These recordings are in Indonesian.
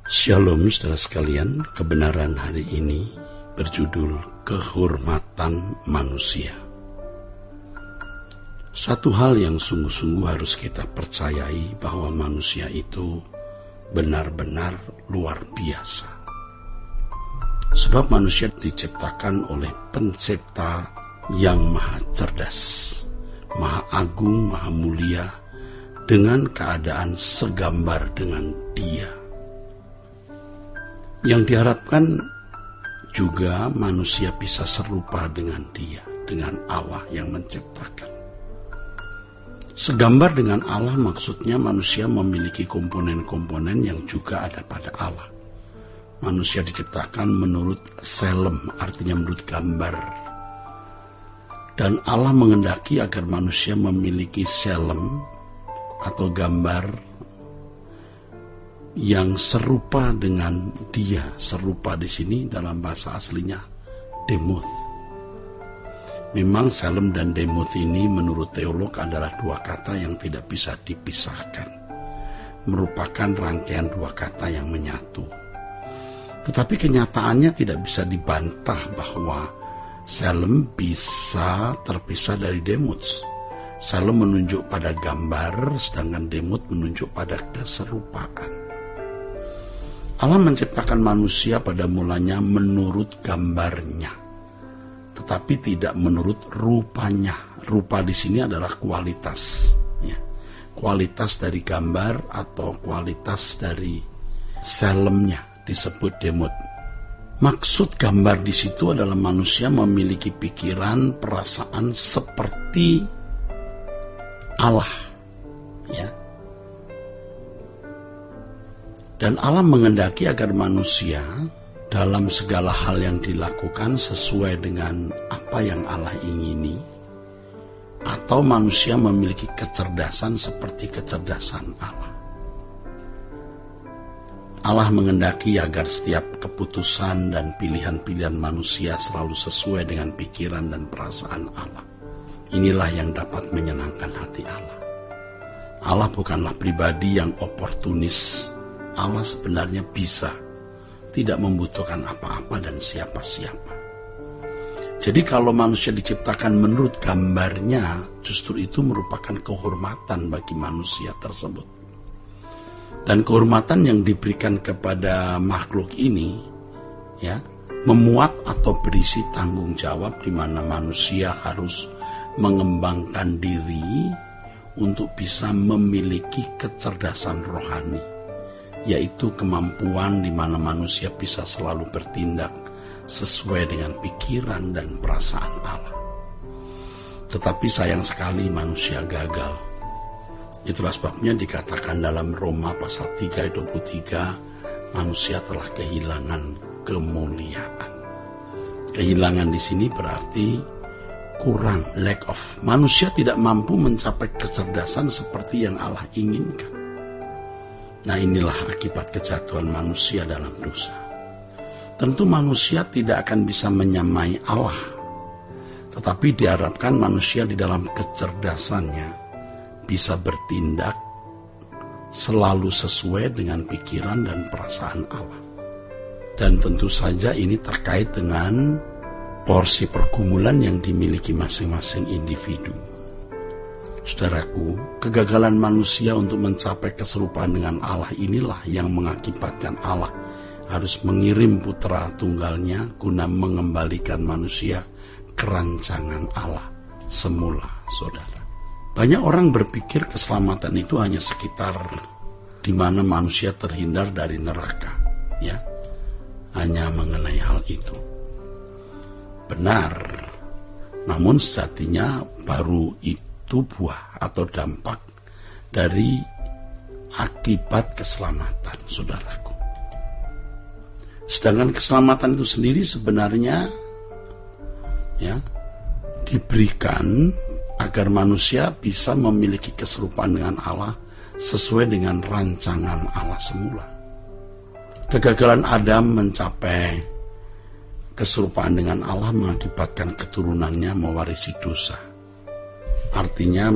Shalom saudara sekalian, kebenaran hari ini berjudul Kehormatan Manusia. Satu hal yang sungguh-sungguh harus kita percayai bahwa manusia itu benar-benar luar biasa. Sebab manusia diciptakan oleh pencipta yang maha cerdas, maha agung, maha mulia, dengan keadaan segambar dengan Dia. Yang diharapkan juga manusia bisa serupa dengan Dia, dengan Allah yang menciptakan. Segambar dengan Allah maksudnya manusia memiliki komponen-komponen yang juga ada pada Allah. Manusia diciptakan menurut selem, artinya menurut gambar. Dan Allah menghendaki agar manusia memiliki selem atau gambar yang serupa dengan Dia. Serupa di sini dalam bahasa aslinya demuth. Memang selem dan demuth ini menurut teolog adalah dua kata yang tidak bisa dipisahkan. Merupakan rangkaian dua kata yang menyatu. Tetapi kenyataannya tidak bisa dibantah bahwa selem bisa terpisah dari demuth. Selem menunjuk pada gambar, sedangkan demuth menunjuk pada keserupaan. Allah menciptakan manusia pada mulanya menurut gambarnya, tetapi tidak menurut rupanya. Rupa di sini adalah kualitas, ya. Kualitas dari gambar atau kualitas dari selemnya disebut demuth. Maksud gambar di situ adalah manusia memiliki pikiran, perasaan seperti Allah, ya. Dan Allah menghendaki agar manusia dalam segala hal yang dilakukan sesuai dengan apa yang Allah ingini, atau manusia memiliki kecerdasan seperti kecerdasan Allah. Allah menghendaki agar setiap keputusan dan pilihan-pilihan manusia selalu sesuai dengan pikiran dan perasaan Allah. Inilah yang dapat menyenangkan hati Allah. Allah bukanlah pribadi yang oportunis. Allah sebenarnya bisa, tidak membutuhkan apa-apa dan siapa-siapa. Jadi kalau manusia diciptakan menurut gambarnya, justru itu merupakan kehormatan bagi manusia tersebut. Dan kehormatan yang diberikan kepada makhluk ini, ya, memuat atau berisi tanggung jawab di mana manusia harus mengembangkan diri untuk bisa memiliki kecerdasan rohani, yaitu kemampuan di mana manusia bisa selalu bertindak sesuai dengan pikiran dan perasaan Allah. Tetapi sayang sekali manusia gagal. Itulah sebabnya dikatakan dalam Roma pasal 3 ayat 23, manusia telah kehilangan kemuliaan. Kehilangan di sini berarti kurang, lack of. Manusia tidak mampu mencapai kecerdasan seperti yang Allah inginkan. Nah, inilah akibat kejatuhan manusia dalam dosa. Tentu manusia tidak akan bisa menyamai Allah, tetapi diharapkan manusia di dalam kecerdasannya bisa bertindak selalu sesuai dengan pikiran dan perasaan Allah. Dan tentu saja ini terkait dengan porsi pergumulan yang dimiliki masing-masing individu. Saudaraku, kegagalan manusia untuk mencapai keserupaan dengan Allah inilah yang mengakibatkan Allah harus mengirim putra tunggalnya guna mengembalikan manusia ke rancangan Allah semula, saudara. Banyak orang berpikir keselamatan itu hanya sekitar di mana manusia terhindar dari neraka, ya. Hanya mengenai hal itu. Benar, namun sejatinya baru itu buah atau dampak dari akibat keselamatan, saudaraku. Sedangkan keselamatan itu sendiri sebenarnya, ya, diberikan agar manusia bisa memiliki keserupaan dengan Allah sesuai dengan rancangan Allah semula. Kegagalan Adam mencapai keserupaan dengan Allah mengakibatkan keturunannya mewarisi dosa. Artinya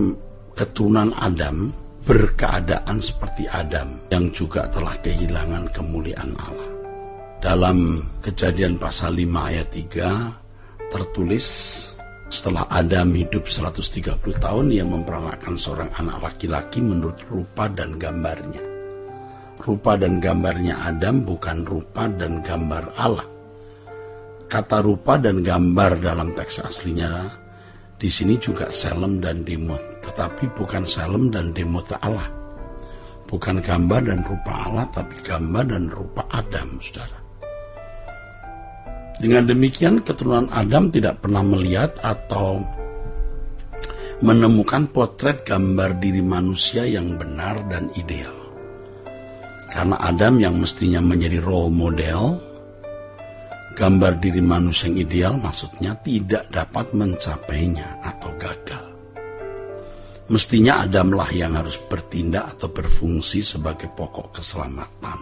keturunan Adam berkeadaan seperti Adam yang juga telah kehilangan kemuliaan Allah. Dalam Kejadian pasal 5 ayat 3 tertulis, setelah Adam hidup 130 tahun, ia memperanak seorang anak laki-laki menurut rupa dan gambarnya. Rupa dan gambarnya Adam bukan rupa dan gambar Allah. Kata rupa dan gambar dalam teks aslinya di sini juga selem dan demot, tetapi bukan selem dan demot Allah. Bukan gambar dan rupa Allah, tapi gambar dan rupa Adam, saudara. Dengan demikian, keturunan Adam tidak pernah melihat atau menemukan potret gambar diri manusia yang benar dan ideal. Karena Adam yang mestinya menjadi role model, gambar diri manusia yang ideal maksudnya tidak dapat mencapainya atau gagal. Mestinya Adamlah yang harus bertindak atau berfungsi sebagai pokok keselamatan,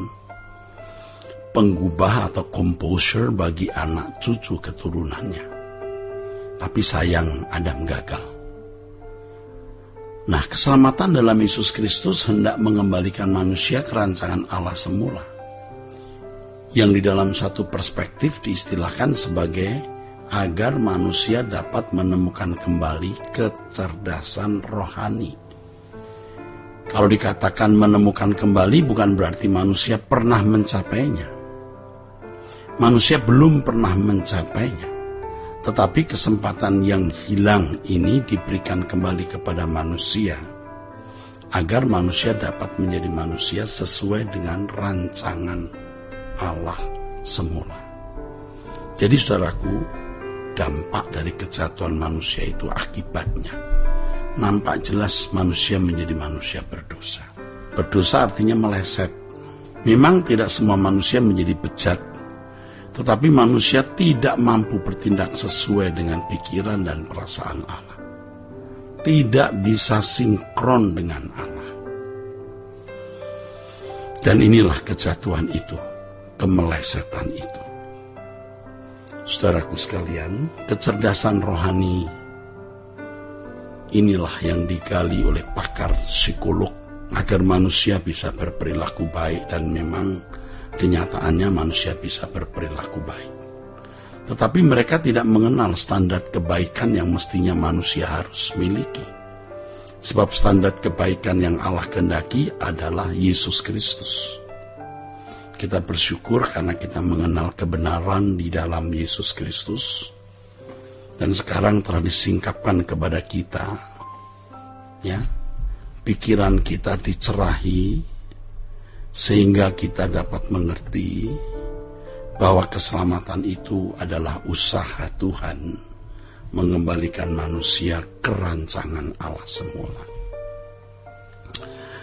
penggubah atau composer bagi anak cucu keturunannya. Tapi sayang, Adam gagal. Nah, keselamatan dalam Yesus Kristus hendak mengembalikan manusia ke rancangan Allah semula, yang di dalam satu perspektif diistilahkan sebagai agar manusia dapat menemukan kembali kecerdasan rohani. Kalau dikatakan menemukan kembali, bukan berarti manusia pernah mencapainya. Manusia belum pernah mencapainya, tetapi kesempatan yang hilang ini diberikan kembali kepada manusia, agar manusia dapat menjadi manusia sesuai dengan rancangan Allah semula. Jadi saudaraku, dampak dari kejatuhan manusia itu akibatnya nampak jelas manusia menjadi manusia berdosa. Berdosa artinya meleset. Memang tidak semua manusia menjadi bejat, tetapi manusia tidak mampu bertindak sesuai dengan pikiran dan perasaan Allah. Tidak bisa sinkron dengan Allah. Dan inilah kejatuhan itu, kemelesetan itu. Saudaraku sekalian, kecerdasan rohani inilah yang digali oleh pakar psikolog agar manusia bisa berperilaku baik, dan memang kenyataannya manusia bisa berperilaku baik. Tetapi mereka tidak mengenal standar kebaikan yang mestinya manusia harus miliki. Sebab standar kebaikan yang Allah kehendaki adalah Yesus Kristus. Kita bersyukur karena kita mengenal kebenaran di dalam Yesus Kristus, dan sekarang telah disingkapkan kepada kita, ya, pikiran kita dicerahi sehingga kita dapat mengerti bahwa keselamatan itu adalah usaha Tuhan mengembalikan manusia ke rancangan Allah semula.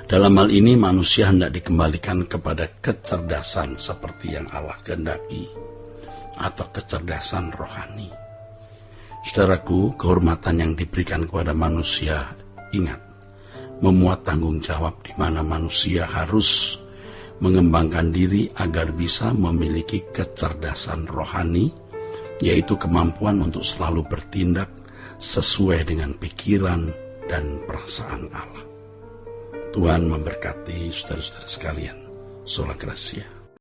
Dalam hal ini manusia hendak dikembalikan kepada kecerdasan seperti yang Allah kehendaki, atau kecerdasan rohani. Saudaraku, kehormatan yang diberikan kepada manusia, ingat, memuat tanggung jawab di mana manusia harus mengembangkan diri agar bisa memiliki kecerdasan rohani, yaitu kemampuan untuk selalu bertindak sesuai dengan pikiran dan perasaan Allah. Tuhan memberkati saudara-saudara sekalian. Sola Gracia.